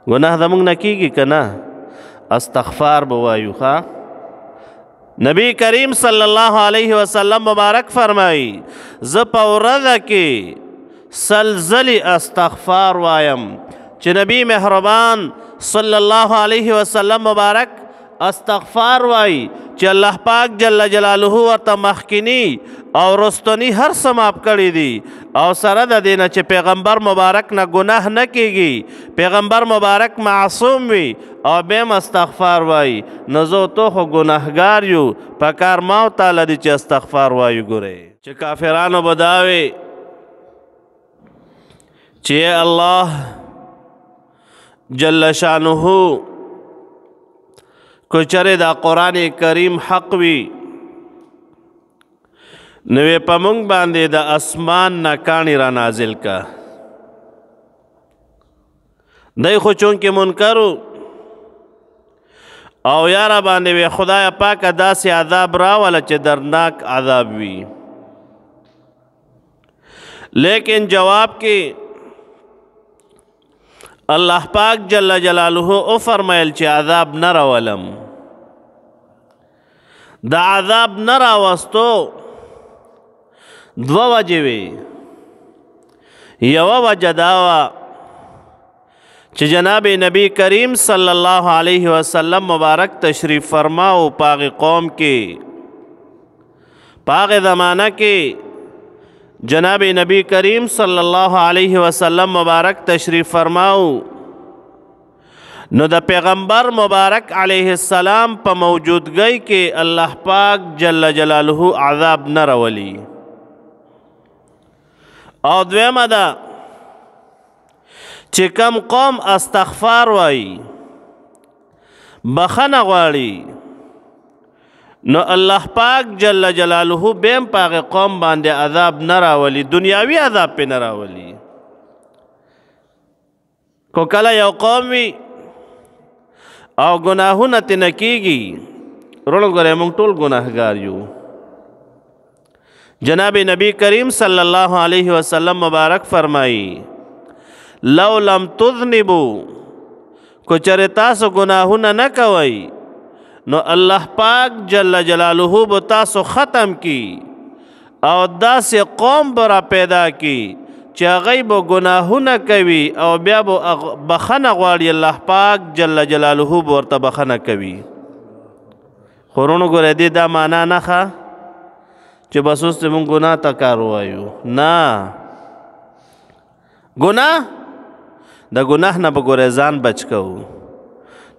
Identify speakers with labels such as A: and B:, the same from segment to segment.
A: گناه زمونږ نه کیږي که نه؟ استغفار به وایو. نبی کریم صلی الله علیه وسلم مبارک فرمایي زه په ورځه کې سلزلې استغفار وایم چې نبی مهربان صلی الله علیه وسلم مبارک استغفار وایي چې الله پاک جل جلاله ورته مخکینی او رستنی هر څه معاف کړي دي او سره د دې نه چې پیغمبر مبارک نه ګناه نه کیږي، پیغمبر مبارک معصوم وي او بیم استغفار وایي. نو زه تو خو ګناهګار یو، په کار ما او تعالی دی چې استغفار وایو. ګورئ چې کافرانو به دا وي چې الله جل شانه کو چرې دا قرآن کریم حق وي نو یې په موږ باندې د اسمان نه کاڼي را نازل کا. دی خو چونکې منکرو او یاره باندې وی خدای پاکه داسې عذاب راوله چې درناک عذاب وي. لیکن جواب کې الله پاک جل جلاله او فرمایل چې عذاب نه راولم. د عذاب نه راوستو دوه وجې وې. یوه وجه دا وه چې جناب نبی کریم صلی الله علیه وسلم مبارک تشریف فرماو په هغې قوم کې، په هغې زمانه کې جناب نبی کریم صلی الله علیه وسلم مبارک تشریف فرماو نو د پیغمبر مبارک علیه السلام په موجودګۍ کې الله پاک جل جلاله عذاب نه راولي. او دویمه ده چې کم قوم استغفار وایي بخښنه غواړي نو الله پاک جل جلاله بیم په هغې قوم باندې عذاب نه راولي، دنیاوي عذاب پې نه راولي. کو کله یو قوم وي او ګناهونه ترې نه کېږي، وروڼو ګورئ موږ ټول ګناهګار یو. جناب نبی کریم صلی الله علیه وسلم مبارک فرمایي لو لم تذنبوا کو چرې تاسو ګناهونه نه کوئ نو الله پاک جل جلاله به تاسو ختم کی او داسې قوم به را پیدا کی چې هغوی به ګناهونه کوي او بیا به بخښنه غواړي، الله پاک جل جلاله به ورته بخښنه کوي. خو وروڼو ګورئ دې دا معنا نه ښه چې بس اوس موږ ګناه ته کار ووایو. نه، ګناه د ګناه نه به ګورئ ځان بچ کوو،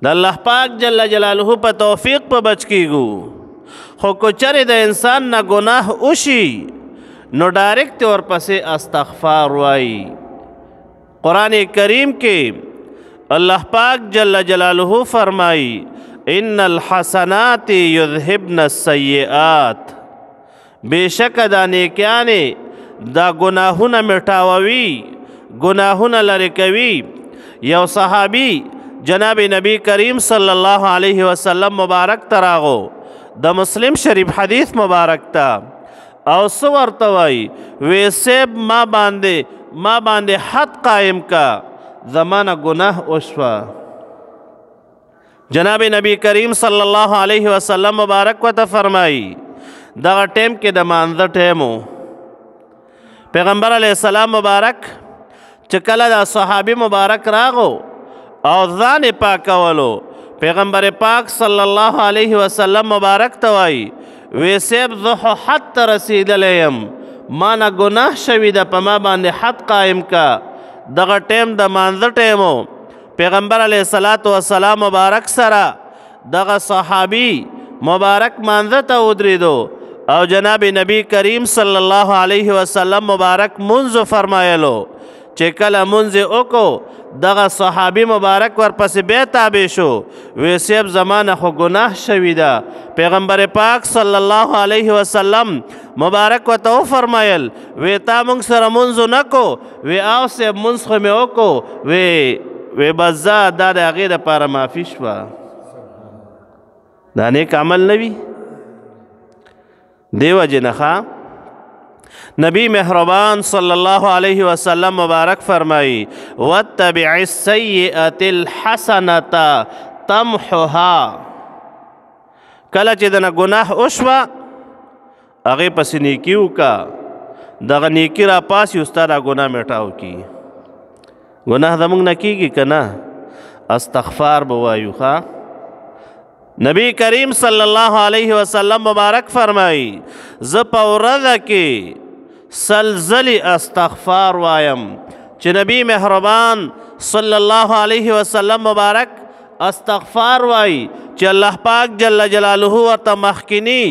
A: د الله پاک جل جلاله په توفیق په بچ کیږو. خو کو چرې د انسان نه ګناه وشي نو ډایرکټ ورپسې استغفار وایي. قرآن کریم کې الله پاک جل جلاله فرمایي ان الحسنات یذهبن السیئات، بېشکه دا نیکیانې دا ګناهونه مټاووي، ګناهونه لرې کوي. یو صحابي جناب نبی کریم صلی الله علیه وسلم مبارک تراغو د مسلم شریف حدیث مبارک تا او څه ورته وایي وی صاحب ما باندې حد قائم کا زمانه ګناه وشوه. جناب نبی کریم صلی الله علیه وسلم مبارک ورته فرمایي دغه ټیم کې د مانځه ټیم و. پیغمبر علیه السلام مبارک چې کله دا صحابي مبارک راغو او ځان یې پاکولو، پیغمبر پاک صلی الله علیه وسلم مبارک ته وایي وی صاحب زه خو حد ته رسېدلی یم، ما نه ګناه شوي ده، په ما باندې حد قایم کا. دغه ټیم د مانځه ټیم و. پیغمبر علیه السلام مبارک سره دغه صحابي مبارک مانځه ته ودرېدو او جناب نبی کریم صلی الله علیه وسلم مبارک منځ فرمایلو. چې کله منځ یې وکړو دغه صحابي مبارک ورپسې بیا تابع شو، وی صاحب زمانه خو ګناه شوي ده. پیغمبر پاک صلی الله علیه وسلم مبارک ورته وفرمایل وی تا موږ سره منځ نه کو؟ وی او صاحب منځ خو مې وکړو. وی بس دا د هغې دپاره معافي شوه. دا نیک عمل نه وي؟ دې وجې نه نبی مهربان صلی الله علیه وسلم مبارک فرمائی واتبع السیئة الحسنة تمحها. کله چې دنه ګناه وشوه هغې پسې نیکي وکړه، دغه نیکي را پاسي ستا دا ګناه میټاو کی. ګناه زموږ نه کیږي که نه؟ استغفار به وایو ښه. نبی کریم صلی الله علیه وسلم مبارک فرمائی زه په ورځه کې سلزلی استغفار وایم. چې نبی مهربان صلی الله علیه وسلم مبارک استغفار وای چې الله پاک جل جلاله ورته مخکینی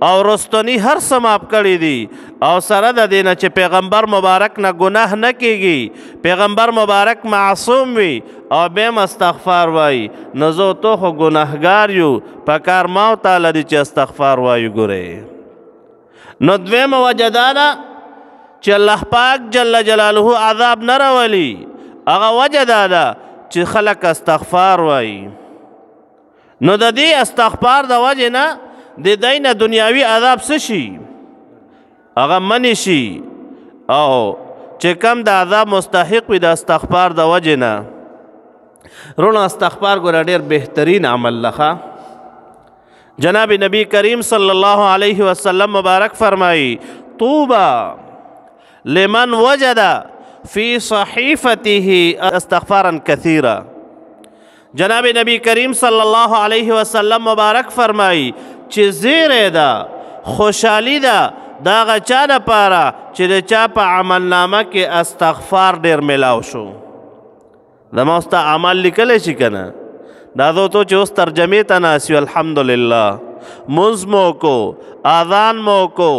A: او رستنی هر څه معاف کړي دي، او سره د دې نه چې پیغمبر مبارک نه ګناه نه کیږي، پیغمبر مبارک معصوم وي او بیم استغفار وای. نو زه تو خو ګناهګار یو، په کار ما او تعالی دی چې استغفار وایو. ګورئ نو دویمه وجه دا ده چې الله پاک جل جلاله عذاب نه راولي، هغه وجه دا ده چې خلک استغفار وایي. نو د دې استغفار د وجې نه د دی نه دنیاوي عذاب څه شي؟ هغه منې شي، او چې کم د عذاب مستحق وي د استغفار د وجې نه. رونو استغفار ګوره ډېر بهترین عمل لخه. جناب نبی کریم صلی الله علیه وسلم مبارک فرمائی طوبى لمن وجد فی صحیفته استغفارا کثیرا. جناب نبی کریم صلی الله علیه وسلم مبارک فرمائی چې زیره ده، خوشحالی ده د هغه چا دپاره چې د چا په عملنامه کې استغفار ډېر میلاو شو. زما اوس ته اعمال لیکلی شي که نه؟ دا دو تو چې اوس ترجمې ته ناست یو الحمدلله منځ مو کو، اذان مو کو،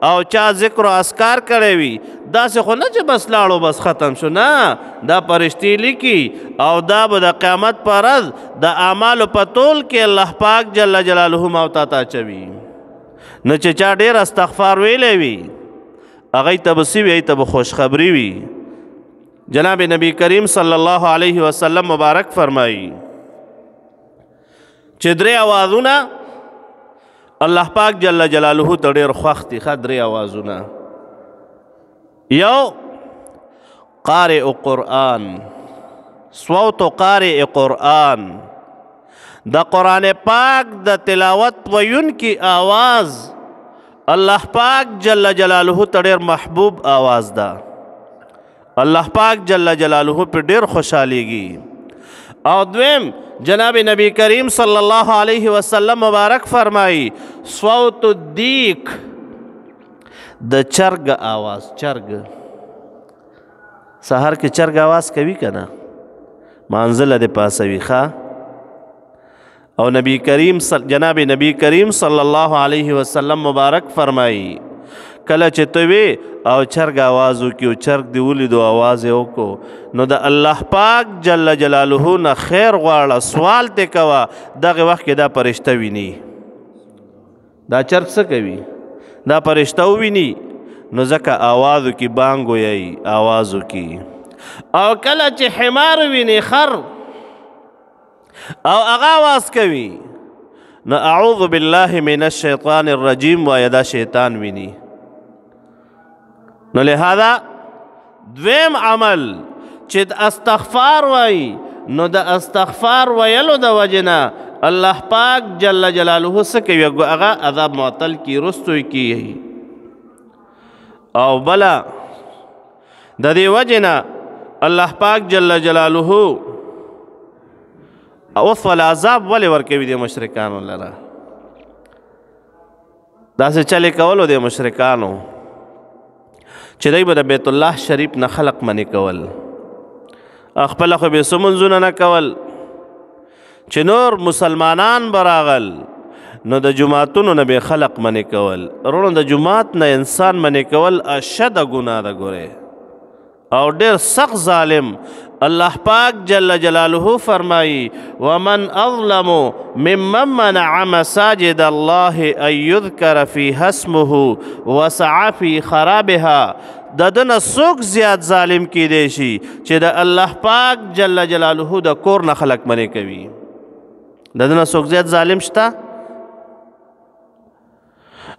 A: او چا ذکر و اذکار کړی وي، داسې خو نه چې بس لاړو بس ختم شو، نه، دا پرشتي لیکي او دا به د قیامت په ورځ د اعمالو په تول کې الله پاک جل جلاله ما او تا ته اچوي. نو چې چا ډېر استغفار ویلی وي هغوی ته به څه وي؟ هغوی ته به خوشخبري وي. جناب نبی کریم صلی الله علیه وسلم مبارک فرمایي چې درې اوازونه الله پاک جل جلاله ته ډېر خوښ دي. ښه درې اوازونه: یو قارئ قرآن، صوت قارئ قرآن، د قرآن پاک د تلاوت ویونکي آواز الله پاک جل جلاله ته ډېر محبوب آواز ده. الله پاک جل جلاله په ډېر خوشحالیږي. او دویم جناب نبی کریم صلی الله علیه وسلم مبارک فرمائی صوت الدیک، د چرګ آواز. چرګ سحر کې چرګ آواز کوي که نه؟ مانځله د پاسوي ښه. او نبی کریم جناب نبی کریم صلی الله علیه وسلم مبارک فرمائی کله چې ته وې او چرګ آواز وکړي او چرګ دې ولیدو آواز یې وکړو، نو د الله پاک جل جلاله نه خیر غواړه، سوال ته کوه. دغه وخت کې دا فرشته ویني. دا چرګ څه کوي؟ دا فرشته وویني، نو ځکه آواز وکړي، بانګ ویایي، آواز وکړي. او کله چې حمار ویني، خر، او هغه آواز کوي، نو اعوذ بالله من الشیطان الرجیم وایه، دا شیطان ویني. نو لہذا دویم عمل چې د استغفار وای، نو د استغفار ویلو د وجنه الله پاک جل جلاله څه کوي؟ هغه عذاب معطل کی، رستوی کی. او بلا د دې وجنه الله پاک جل جلاله اوس ول عذاب ولې ورکوي د مشرکانو لره؟ داسې چلې کولو د مشرکانو چې دوی به د بیت الله شریف نه خلق منې کول، خپله خو به څه منځونه نه کول. چې نور مسلمانان به راغل نو د جماعتونو نه به خلق منې کول. وروڼو د جماعت نه انسان منې کول اشده ګناه ده ګورې، او ډېر سخت ظالم. الله پاک جل جلاله فرمائی ومن اظلم ممن منع مساجد الله ان یذکر فیها اسمه وسعى فی خرابها. د دنه څوک زیات ظالم کیدی شي چې د الله پاک جل جلاله د کور نه خلق منې کوي؟ د دنه څوک زیات ظالم شته؟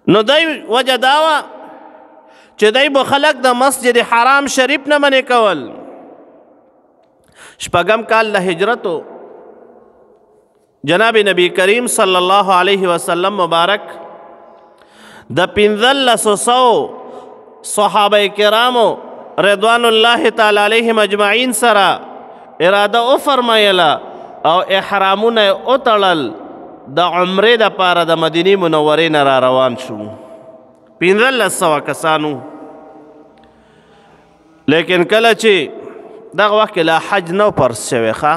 A: نو دی وجه دا وه چې دی به خلک د مسجد حرام شریف نه منې کول. شپږم کال د هجرتو جناب نبی کریم صلی الله علیه وسلم مبارک د 1500 صحابه کرامو رضوان الله تعالی علیهم اجمعین سره اراده وفرمایله او احرامونه وتړل د عمرې دپاره د مدینې منورې نه را روان شو. 1500 کسانو. لیکن کله چې دغه وخت کې لا حج نو فرض شوی ښه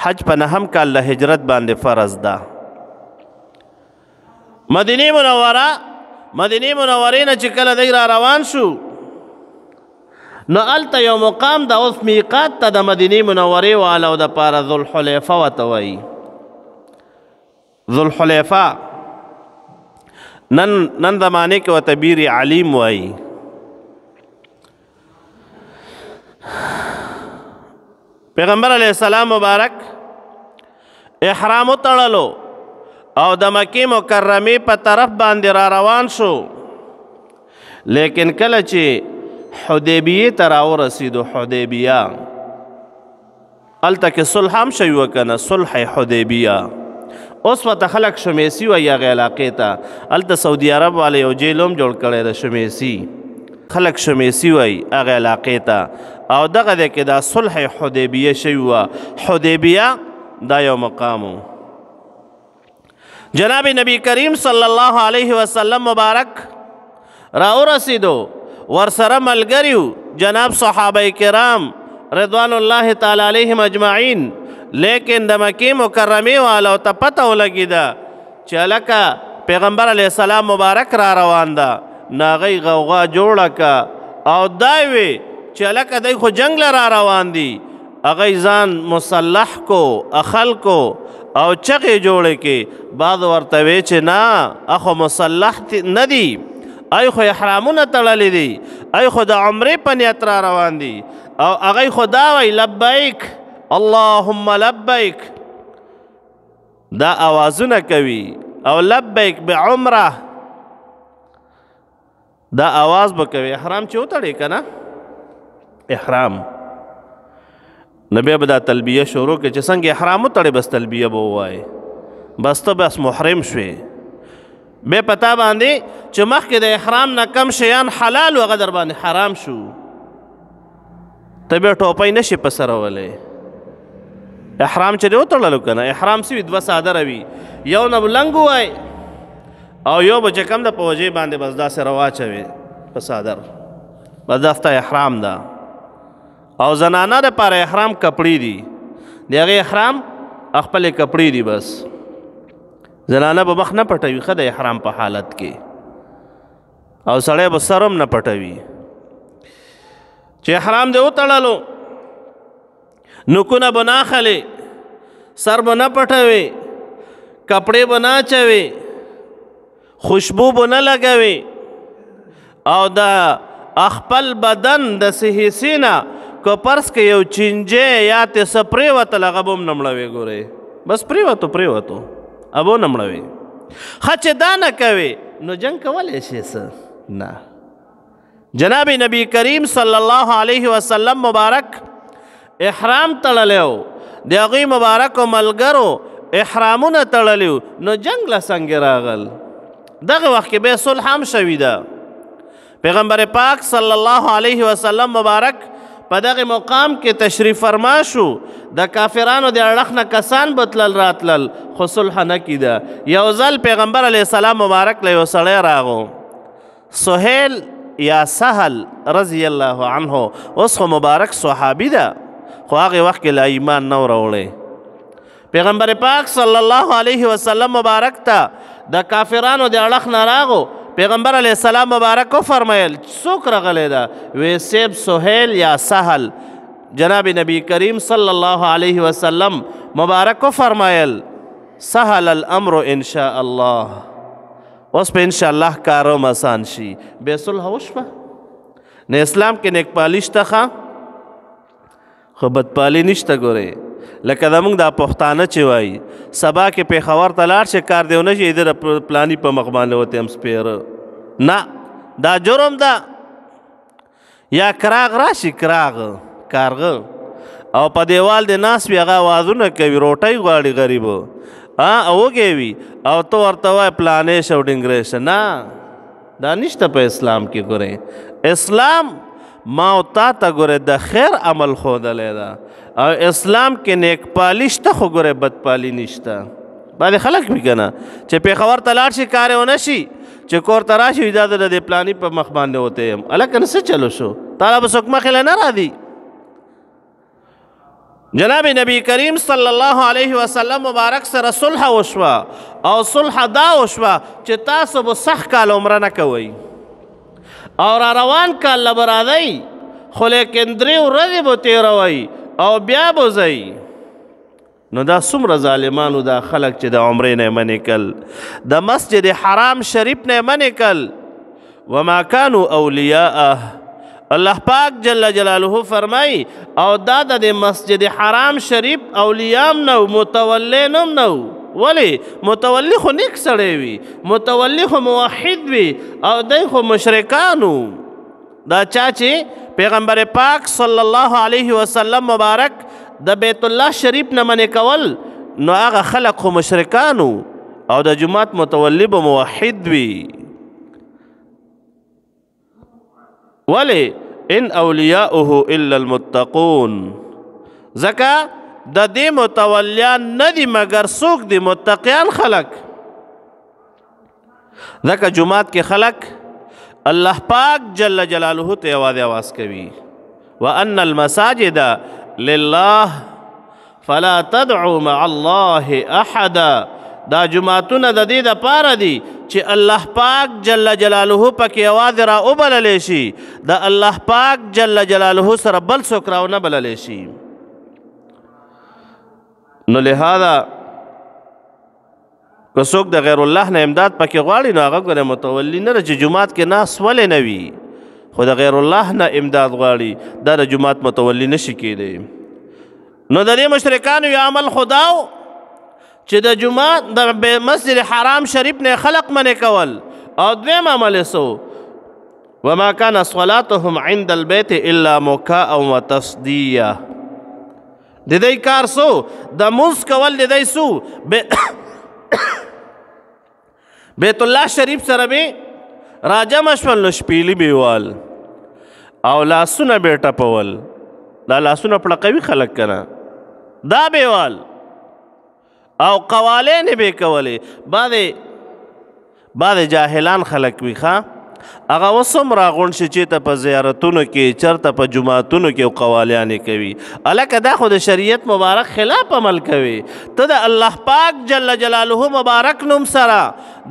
A: حج په 9 کال د هجرت باندې فرض ده. مدینې منورې نه چې کله دی را روان شو نو هلته یو مقام د اوس میقات ته د مدینې منورې والو دپاره ذوالحلیفه ورته وایي. ذوالحلیفه نن زمانې کې ورته بیر علیم وایي. پیغمبر علیه السلام مبارک احرام وتړلو او د مکې مکرمې په طرف باندې را روان شو. لیکن کله چې حدیبیې ته راورسېدو حدیبیه هلته کې صلح هم شوي وه که نه صلح حدیبیه اوس ورته خلک شمیسي وایي هغې علاقې ته. هلته سعودي عرب والا یو جیل هم جوړ کړی د شمیسي خلک شمیسي وایي هغې علاقې ته او دغه دی کې دا صلح حدیبیه شوي وه. حدیبیه دا یو مقام و. جناب نبی کریم صلی الله علیه وسلم مبارک راورسېدو ورسره ملګري جناب صحابه کرام رضوان الله تعالی علیهم اجمعین. لیکن د مکې مکرمې والو ته پته ولګېده چې هلکه پیغمبر علیه السلام مبارک را روان ده. نو هغوی غوغا جوړه که او دا وی چې هلکه دی خو جنګ له را روان دي. هغوی ځان مسلح کو اخل کو او چغې جوړې کې. بعض ورته وی چې نه اخو مسلح نه دي ای خو احرامونه تړلی دي ای خو د عمرې په نیت را روان دي او هغوی خو دا وی لبیک اللهم لبیک دا آوازونه کوي او لبیک بعمره دا آواز به کوي. احرام چې وتړې که نه احرام نو بیا به دا تلبیه شروع کړي چې څنګه احرام وتړې بس تلبیه به ووایې بس ته بس محرم شوې. بیا په تا باندې چې مخکې د احرام نه کم شیان حلال و هغه در باندې حرام شو. ته بیا ټوپۍ نشي په سره ولی. احرام چې دی وتړلو که نه احرام سوي 2 صادره وي یو نه لنګ ووای او یو به چې کم ده په وجې باندې بس داسې رواچوي په صادر بس دا ستا احرام ده. او زنانه دپاره احرام کپړې دي د هغې احرام خپلې کپړې دي بس. زنانه به مخ نه پټوي ښه د احرام په حالت کې او سړی به سر هم نه پټوي. چې احرام دې وتړلو نوکونه به نه اخلې سر به نه پټوي کپړې به نه اچوي خوشبو به نه لګوي او د خپل بدن د حصې نه که پرس کې یو چینجی یا ته څه پرېوتل هغه به هم نه مړوې ګورې بس پرېوتو ابو نه مړوې. ښه چې دا نه کوې نو جنګ کولی شې څه نه. جناب نبی کریم صلی الله علیه وسلم مبارک احرام تړلی و د هغوی مبارکو ملګرو احرامونه تړلی و نو جنګ له څنګه راغل. دغه وخت کې بیا صلح هم شوي ده. پیغمبر پاک صلی الله علیه وسلم مبارک په دغه مقام کې تشریف فرما شو. د کافرانو د اړخ نه کسان به تلل راتلل خو صلح نه کیده. یو ځل پیغمبر علیه السلام مبارک له یو سړی راغو سهیل یا سهل رضی الله عنه اوس خو مبارک صحابي ده خو هغې وخت کې لا ایمان نه و راوړی. پیغمبر پاک صلی الله علیه وسلم مبارک ته د کافرانو د اړخ نه راغو. پیغمبر علیه السلام مبارک وفرمیل څوک راغلی ده وی سیب سهیل یا سهل. جناب نبی کریم صلی الله علیه وسلم مبارک وفرمیل سهل الامر ان شاء الله اوس په ان شاء الله کارم آسان شي. بیا صلح وشوه. نه اسلام کې نیکپالي شته ښه خو بدپالي نشته. ګورې لکه زموږ دا پښتانه چې وایي سبا کې پېښور ته لاړ شي کار دی ونه شي د پلاني په مخ باندې وتې هم سپېره نه دا جرم ده. یا کراغ راشي کارغه او په دیوال د ناس وي هغه آوازونه کوي روټۍ غواړي غریبو وږی وي او ته ورته وایې پلانې شه او ډنګرې شه. نه دا نشته په اسلام کې. ګورئ اسلام ما او تا ته ګورئ د خیر عمل ښودلی ده او اسلام کې نیک پالي شته خو ګورئ بدپالي نشته. بعضې خلک وي که نه چې پېښور ته لاړ شي کار یې ونه شي چې کور ته راشي دا د دې پلاني په مخ باندې وتی یم هلکه نه څه چلو شو تاله به څوک مخې له نه راځي. جناب نبی کریم صلی الله علیه وسلم مبارک سره صلح وشوه او صلح دا وشوه چې تاسو به سخت کال عمره نه کوئ او را روان کال له به راځئ خو لیکن 3 ورځې به تېروئ او بیا به ځئ. نو دا څومره ظالمانو دا خلک چې د عمرې نه یې منې کړل د مسجد حرام شریف نه یې منې کړل. وما كانوا اولیاءه الله پاک جل جلاله فرمای او دا د مسجد حرام شریف اولیام نو متولی نم نو. ولی متولی خو نیک سړی وي متولی خو موحد وي او دی خو مشرکانو. دا چا چې پیغمبر پاک صلی الله علیه وسلم مبارک د بیت الله شریف نه منې کول نو هغه خلق خو مشرکانو او د جماعت متولی به موحد وي. ولی ان اولیاؤه الا المتقون ځکه د دې متولیان نه دي مګر څوک دي متقیان خلق. ځکه جماعت کې خلق الله پاک جل جلاله ته یوازې آواز کوي وان المساجد لله فلا تدعوا مع الله احدا. دا جماعتونه د دې دپاره دي چې الله پاک جل جلاله پکې یوازې را وبللی شي د الله پاک جل جلاله سره بل څوک را ونه بللی شي. نو لهذا که څوک د غیر الله نه امداد پکې غواړي نو هغه ګوره متولي نه ده چې جومات کې ناس ولې نه وي خو د غیر الله نه امداد غواړي دا د جومات متولي نشي کېدی. نو د دې مشرکانو یو عمل خداو چې د جمعات د مسجد حرام شریف نه خلق منې کول او دویم عمل سو وما كان صلاتهم عند البيت الا مكاء وتصديه. د دې کار سو د مونځ کول د دې سو بیت الله شریف سره به راجم شول نو شپیلی بیوال او لاسونه به ټپول دا لاسونه پړقوي خلک کنه دا بیوال او قوالین به کولې. بعضې جاهلان خلک وي ښه هغه اوس هم راغونډ شي چې ته په زیارتونو کې چېرته په جوماتونو کې قوالیانې کوي. هلکه دا خو د شریعت مبارک خلاف عمل کوي. ته د الله پاک جل جلاله مبارک نوم سره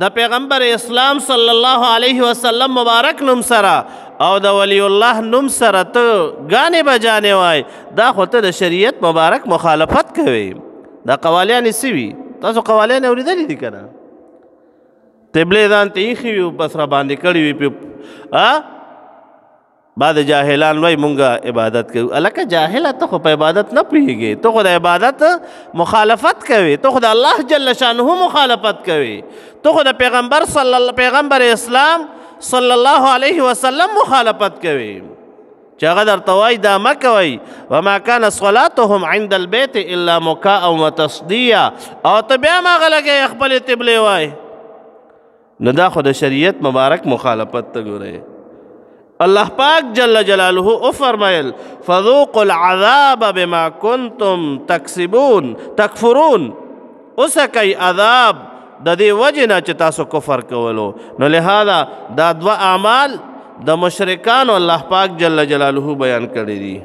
A: د پیغمبر اسلام صلی الله علیه وسلم مبارک نوم سره او د ولی الله نوم سره ته ګانې بجانې وای دا خو ته د شریعت مبارک مخالفت کوي. دا قوالیانې څه وي تاسو قوالیانې اورېدلې دي که نه تبلې ځان ته ایښي وي بس را باندې کړي وي بعد جاهلان وایي مونږ عبادت کوو. هلکه جاهله ته خو په عبادت نه پوهېږې ته خو د عبادت مخالفت کوې ته خو د الله جل شانه مخالفت کوې ته خو د پیغمبر اسلام صلی الله علیه وسلم مخالفت کوې چې هغه درته وایي دا مه کوئ وما كان صلاتهم عند البيت الا مكاء وتصديه او ته بیا هم هغه لګوې خپلې طبلې وایي نو دا خو د شریعت مبارک مخالفت ته ګورئ. الله پاک جل جلاله او فرمایل فذوقوا العذاب بما كنتم تکفرون اوسکئ عذاب د دې وجې نه چې تاسو کفر کولو. نو لهذا دا 2 اعمال د مشرکانو الله پاک جل جلاله بیان کړي دي.